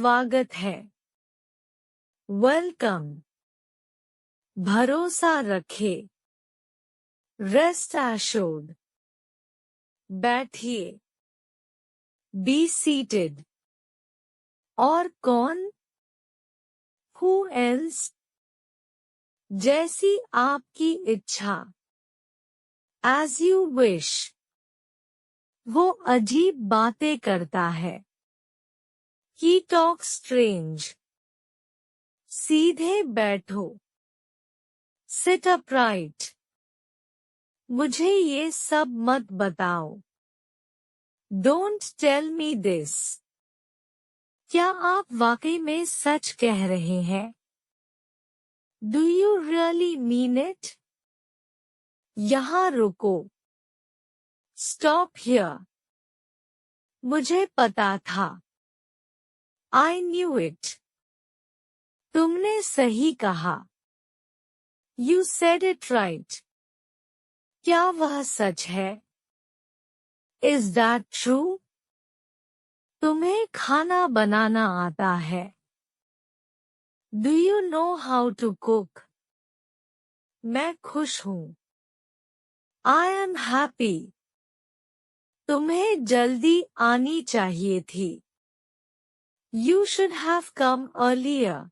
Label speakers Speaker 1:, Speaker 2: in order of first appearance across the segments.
Speaker 1: स्वागत है। वेलकम। भरोसा रखे। Rest assured. बैठिए। Be seated. और कौन? Who else? जैसी आपकी इच्छा। As you wish. वो अजीब बातें करता है। He talks strange. सीधे बैठो। Sit upright. मुझे ये सब मत बताओ। Don't tell me this. क्या आप वाकई में सच कह रहे हैं? Do you really mean it? यहाँ रुको। Stop here. मुझे पता था। I knew it. तुमने सही कहा। You said it right. क्या वह सच है? Is that true? तुम्हें खाना बनाना आता है? Do you know how to cook? मैं खुश हूँ। I am happy. तुम्हें जल्दी आनी चाहिए थी। You should have come earlier.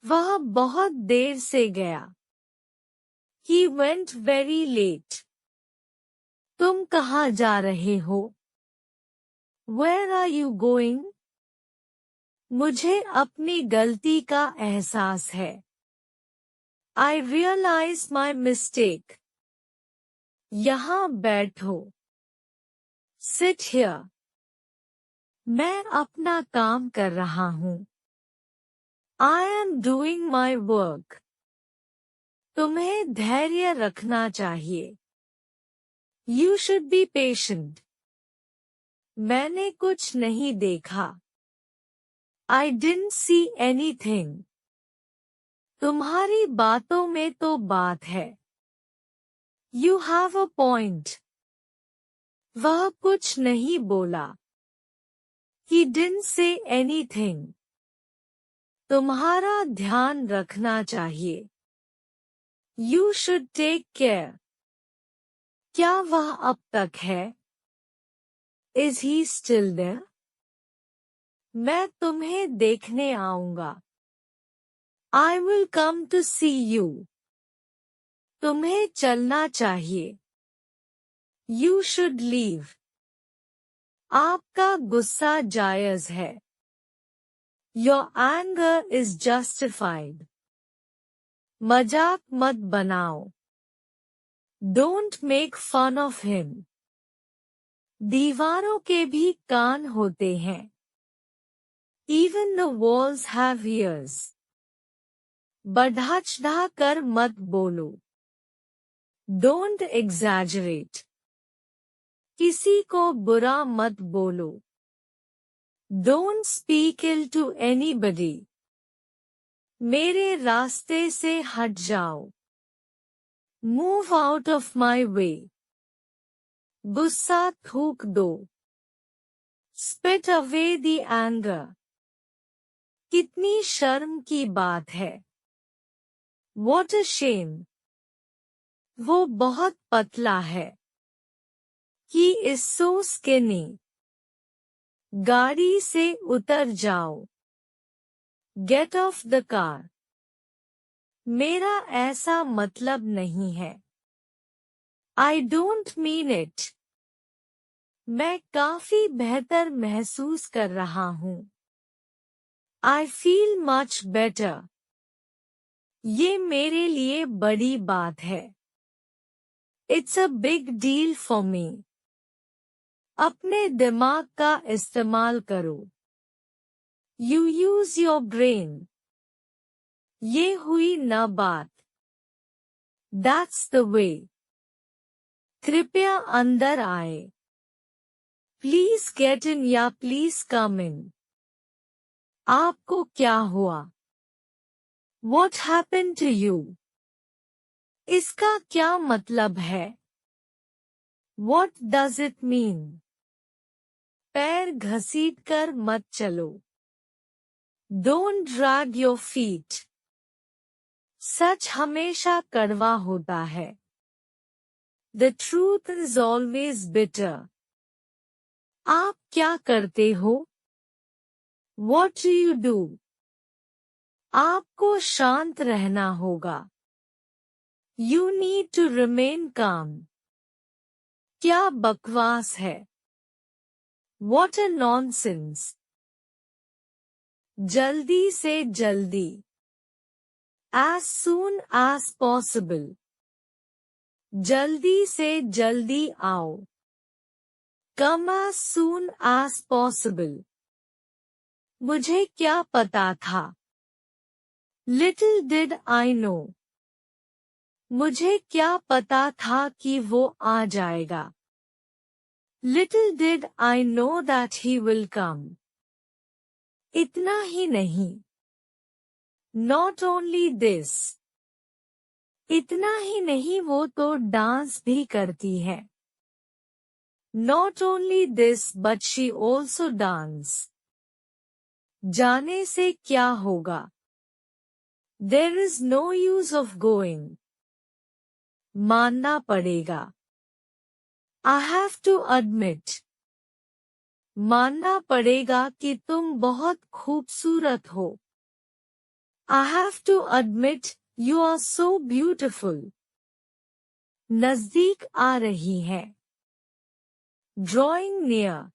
Speaker 1: वह बहुत देर से गया। He went very late. तुम कहाँ जा रहे हो? Where are you going? मुझे अपनी गलती का एहसास है। I realize my mistake. यहाँ बैठो। Sit here. मैं अपना काम कर रहा हूँ। I am doing my work. तुम्हें धैर्य रखना चाहिए। You should be patient. मैंने कुछ नहीं देखा। I didn't see anything. तुम्हारी बातों में तो बात है। You have a point. वह कुछ नहीं बोला। He didn't say anything. तुम्हारा ध्यान रखना चाहिए। You should take care. क्या वह अब तक है? Is he still there? मैं तुम्हें देखने आऊंगा। I will come to see you. तुम्हें चलना चाहिए। You should leave. आपका गुस्सा जायज है। Your anger is justified. मजाक मत बनाओ। Don't make fun of him. दीवारों के भी कान होते हैं। Even the walls have ears. बढ़ा कर मत बोलो। Don't exaggerate. किसी को बुरा मत बोलो। Don't speak ill to anybody. मेरे रास्ते से हट जाओ। Move out of my way. गुस्सा थूक दो। Spit away the anger. कितनी शर्म की बात है। What a shame. वो बहुत पतला है। He is so skinny. गाड़ी से उतर जाओ। Get off the car. मेरा ऐसा मतलब नहीं है। I don't mean it. मैं काफी बेहतर महसूस कर रहा हूँ। I feel much better. ये मेरे लिए बड़ी बात है। It's a big deal for me. अपने दिमाग का इस्तेमाल करो। You use your brain. ये हुई न बात। That's the way. कृपया अंदर आए। Please get in या please come in. आपको क्या हुआ? What happened to you? इसका क्या मतलब है? What does it mean? पैर घसीटकर मत चलो। Don't drag your feet. सच हमेशा कड़वा होता है. The truth is always bitter. आप क्या करते हो? What do you do? आपको शांत रहना होगा. You need to remain calm. क्या बकवास है? What a nonsense. जल्दी से जल्दी. As soon as possible. जल्दी से जल्दी आओ. Come as soon as possible. मुझे क्या पता था? Little did I know. मुझे क्या पता था कि वो आ जाएगा? Little did I know that he will come. इतना ही नहीं. Not only this. इतना ही नहीं वो तो डांस भी करती है. Not only this but she also dance. जाने से क्या होगा? There is no use of going. मानना पड़ेगा. I have to admit. मानना पड़ेगा कि तुम बहुत खूबसूरत हो. I have to admit you are so beautiful. नजदीक आ रही है. Drawing near.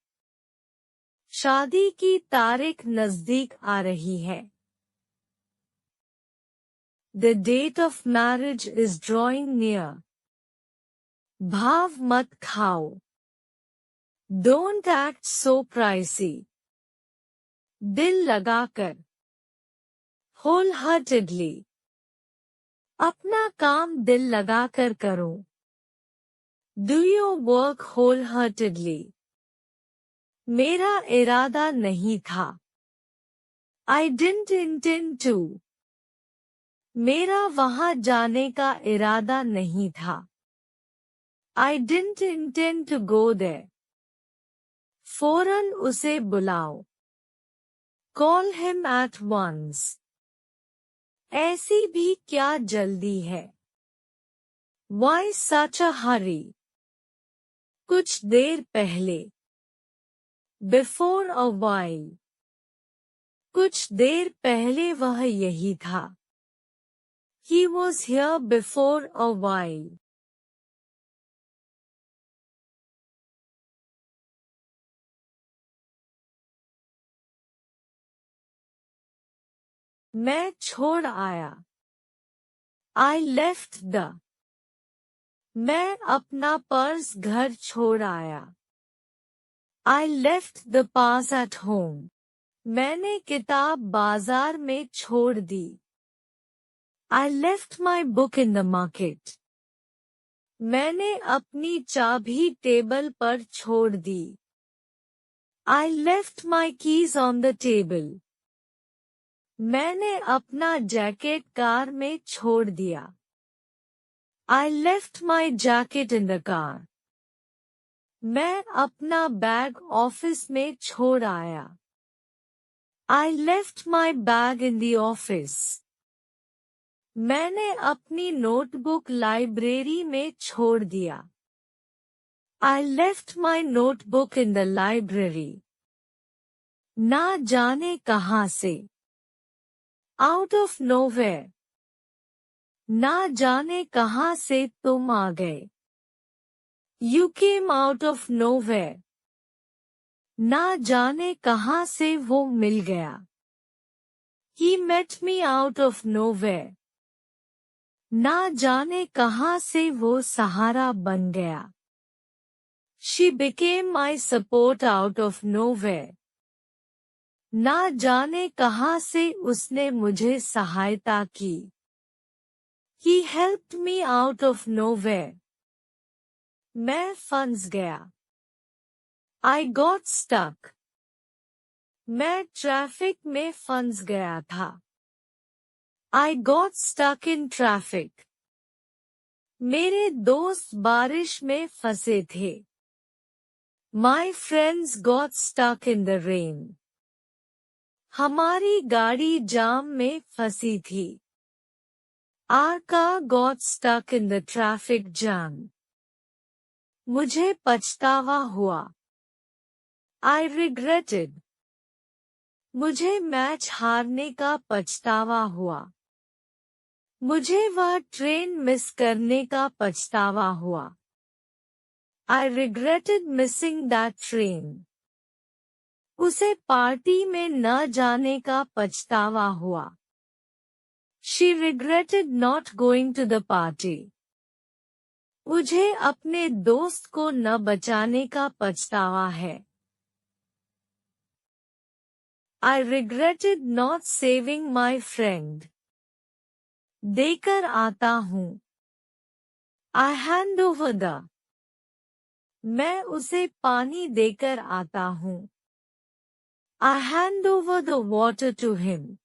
Speaker 1: शादी की तारीख नजदीक आ रही है. The date of marriage is drawing near. भाव मत खाओ. Don't act so pricey. दिल लगाकर. Wholeheartedly. अपना काम दिल लगाकर करो. Do your work wholeheartedly. मेरा इरादा नहीं था. I didn't intend to. मेरा वहां जाने का इरादा नहीं था. I didn't intend to go there. फौरन उसे बुलाओ. Call him at once. ऐसी भी क्या जल्दी है? Why such a hurry? कुछ देर पहले. Before a while. कुछ देर पहले वह यही था. He was here before a while. मैं छोड़ आया. I left the. मैं अपना पर्स घर छोड़ आया. I left the purse at home. मैंने किताब बाजार में छोड़ दी. I left my book in the market. मैंने अपनी चाबी टेबल पर छोड़ दी. I left my keys on the table. मैंने अपना जैकेट कार में छोड़ दिया. I left my jacket in the car. मैं अपना बैग ऑफिस में छोड़ आया. I left my bag in the office. मैंने अपनी नोटबुक लाइब्रेरी में छोड़ दिया. I left my notebook in the library. ना जाने कहां से. Out of nowhere. ना जाने कहां से तुम आ गए. You came out of nowhere. ना जाने कहां से वो मिल गया. He met me out of nowhere. ना जाने कहां से वो सहारा बन गया. She became my support out of nowhere. ना जाने कहां से उसने मुझे सहायता की. He helped me out of nowhere. मैं फंस गया. I got stuck. मैं ट्रैफिक में फंस गया था. I got stuck in traffic. मेरे दोस्त बारिश में फंसे थे. My friends got stuck in the rain. हमारी गाड़ी जाम में फंसी थी। Our car got stuck in the traffic jam. मुझे पछतावा हुआ। I regretted. मुझे मैच हारने का पछतावा हुआ। मुझे वह ट्रेन मिस करने का पछतावा हुआ। I regretted missing that train. उसे पार्टी में न जाने का पछतावा हुआ। She regretted not going to the party. मुझे अपने दोस्त को न बचाने का पछतावा है। I regretted not saving my friend. देकर आता हूँ। I hand over the. मैं उसे पानी देकर आता हूँ। I hand over the water to him.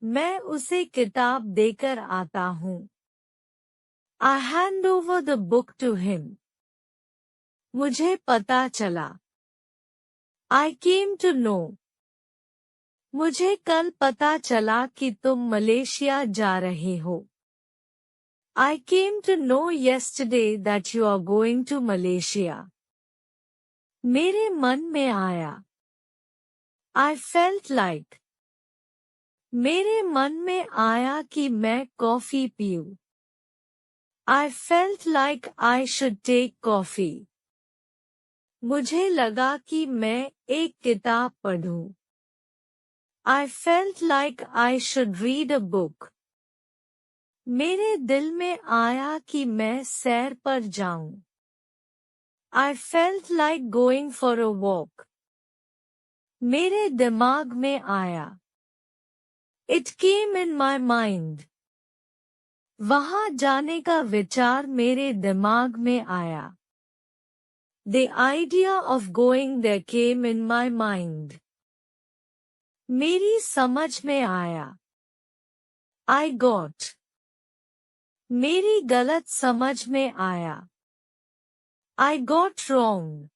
Speaker 1: मैं उसे किताब देकर आता हूँ। I hand over the book to him. मुझे पता चला। I came to know. मुझे कल पता चला कि तुम मलेशिया जा रहे हो। I came to know yesterday that you are going to Malaysia. मेरे मन में आया। I felt like. मेरे मन में आया कि मैं coffee पीऊं। I felt like I should take coffee. मुझे लगा कि मैं एक किताब पढूं। I felt like I should read a book. मेरे दिल में आया कि मैं सैर पर जाऊं। I felt like going for a walk. मेरे दिमाग में आया। It came in my mind. वहां जाने का विचार मेरे दिमाग में आया। The idea of going there came in my mind. मेरी समझ में आया। I got. मेरी गलत समझ में आया। I got wrong.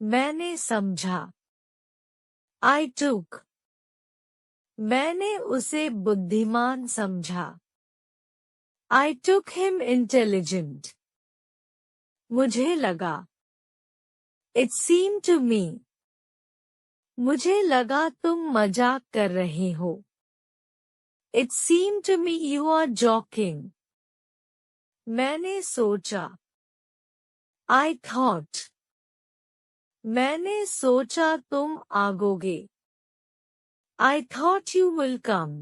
Speaker 1: मैंने समझा। I took. मैंने उसे बुद्धिमान समझा। I took him intelligent. मुझे लगा। It seemed to me. मुझे लगा तुम मजाक कर रहे हो। It seemed to me you are joking. मैंने सोचा। I thought. मैंने सोचा तुम आगोगे। I thought you will come.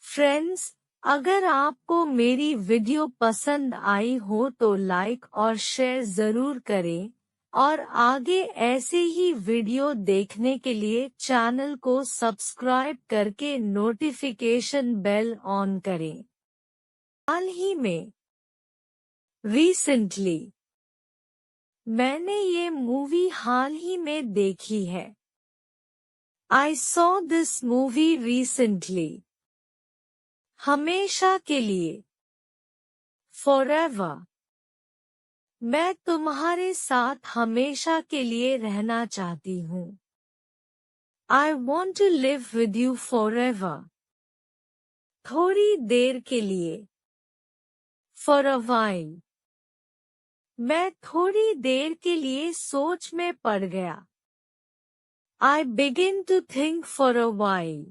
Speaker 1: Friends, अगर आपको मेरी वीडियो पसंद आई हो तो लाइक और शेयर जरूर करें और आगे ऐसे ही वीडियो देखने के लिए चैनल को सब्सक्राइब करके नोटिफिकेशन बेल ऑन करें। हाल ही में रिसेंटली मैंने ये मूवी हाल ही में देखी है। I saw this movie recently. हमेशा के लिए forever. मैं तुम्हारे साथ हमेशा के लिए रहना चाहती हूँ। I want to live with you forever. थोड़ी देर के लिए for a while. मैं थोड़ी देर के लिए सोच में पड़ गया। I begin to think for a while.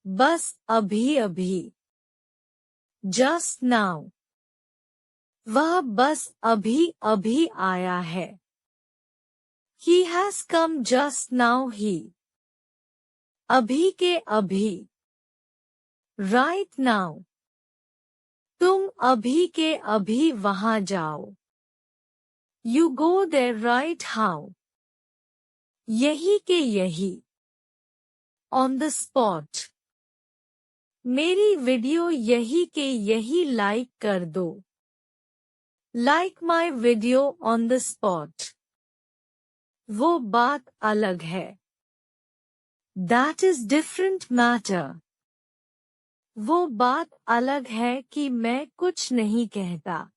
Speaker 1: बस अभी अभी just now. वह बस अभी अभी आया है। He has come just now. He. अभी के अभी right now. तुम अभी के अभी वहां जाओ। You go there right how. यही के यही on the spot. मेरी वीडियो यही के यही लाइक कर दो। Like my video on the spot. वो बात अलग है। That is different matter. वो बात अलग है कि मैं कुछ नहीं कहता।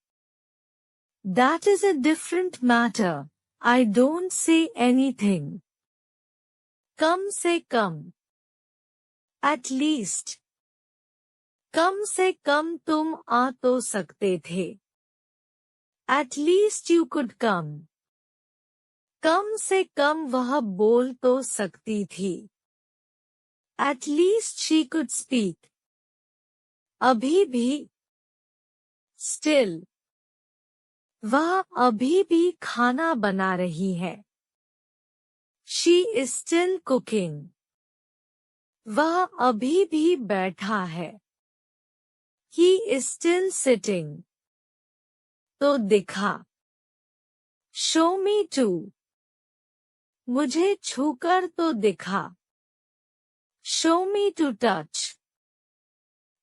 Speaker 1: That is a different matter. I don't say anything. कम से कम, at least. कम से कम तुम आ तो सकते थे. At least you could come. कम से कम वह बोल तो सकती थी. At least she could speak. अभी भी, still. वह अभी भी खाना बना रही है. She is still cooking. वह अभी भी बैठा है. He is still sitting. तो दिखा. Show me too. मुझे छूकर तो दिखा. Show me to touch.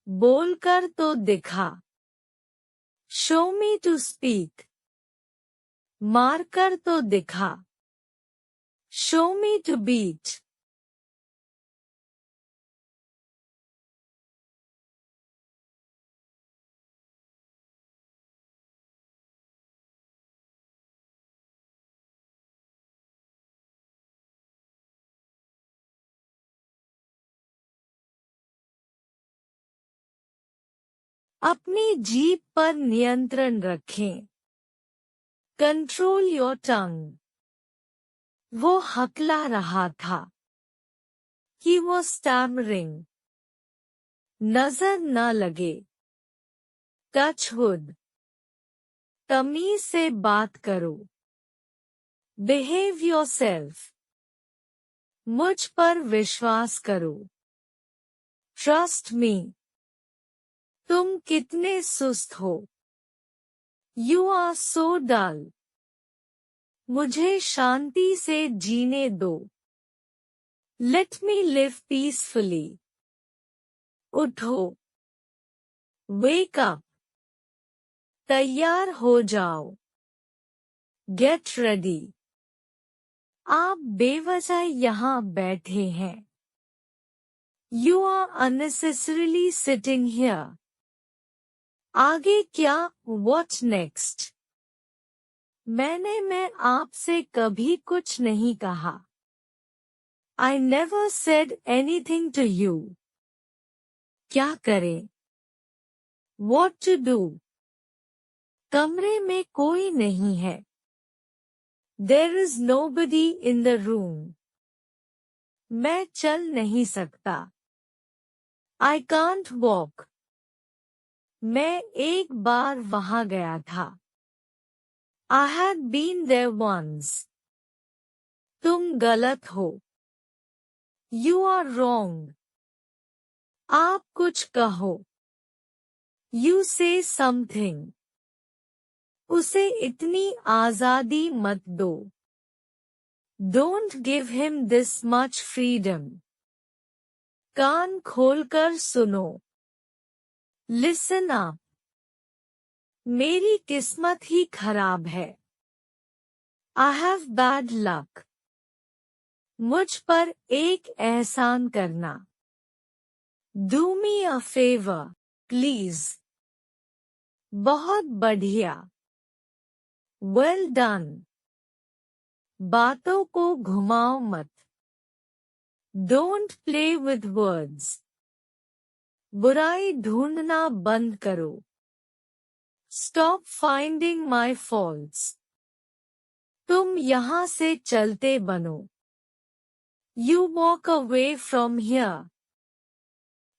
Speaker 1: बोलकर तो दिखा. Show me to speak. मारकर तो दिखा. Show me to beat. अपनी जीभ पर नियंत्रण रखें. Control your tongue. वो हकला रहा था. He was stammering. नजर न लगे. Touch wood. तमीज से बात करो. Behave yourself. मुझ पर विश्वास करो. Trust me. तुम कितने सुस्त हो. You are so dull. मुझे शांति से जीने दो. Let me live peacefully. उठो. Wake up. तैयार हो जाओ. Get ready. आप बेवजह यहाँ बैठे हैं. You are unnecessarily sitting here. आगे क्या? What next? मैं आपसे कभी कुछ नहीं कहा. I never said anything to you. क्या करें? What to do? कमरे में कोई नहीं है. There is nobody in the room. मैं चल नहीं सकता. I can't walk. मैं एक बार वहां गया था. I had been there once. तुम गलत हो. You are wrong. आप कुछ कहो. You say something. उसे इतनी आजादी मत दो. Don't give him this much freedom. कान खोलकर सुनो. Listen up. मेरी किस्मत ही खराब है. I have bad luck. मुझ पर एक एहसान करना. Do me a favor, please. बहुत बढ़िया. Well done. बातों को घुमाओ मत. Don't play with words. बुराई ढूंढना बंद करो. Stop finding my faults. तुम यहाँ से चलते बनो. You walk away from here.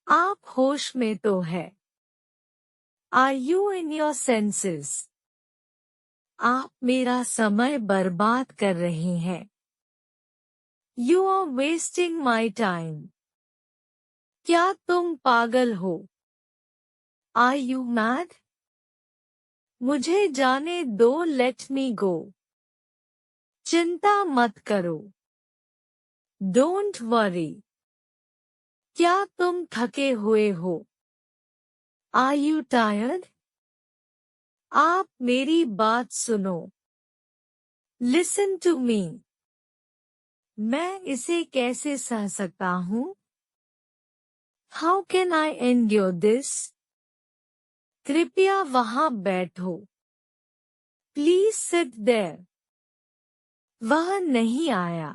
Speaker 1: आप होश में तो है. Are you in your senses? आप मेरा समय बर्बाद कर रहे हैं. You are wasting my time. क्या तुम पागल हो? Are you mad? मुझे जाने दो. Let me go. चिंता मत करो. Don't worry. क्या तुम थके हुए हो? Are you tired? आप मेरी बात सुनो. Listen to me. मैं इसे कैसे सह सकता हूँ? How can I endure this? कृपया वहाँ बैठो. Please sit there. वह नहीं आया.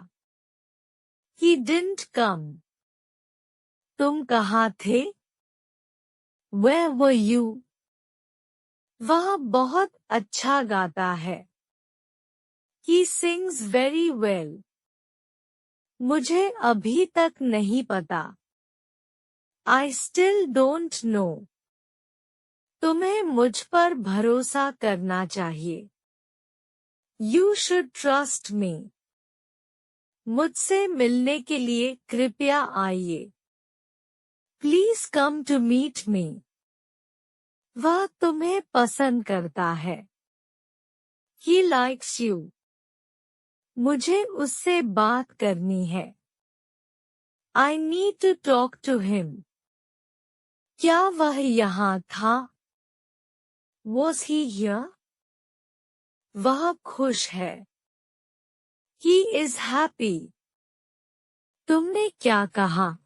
Speaker 1: He didn't come. तुम कहाँ थे? Where were you? वह बहुत अच्छा गाता है. He sings very well. मुझे अभी तक नहीं पता. I still don't know. तुम्हें मुझ पर भरोसा करना चाहिए. You should trust me. मुझसे मिलने के लिए कृपया आइए. Please come to meet me. वह तुम्हें पसंद करता है. He likes you. मुझे उससे बात करनी है. I need to talk to him. क्या वह यहाँ था? Was he here? वह खुश है. He is happy. तुमने क्या कहा?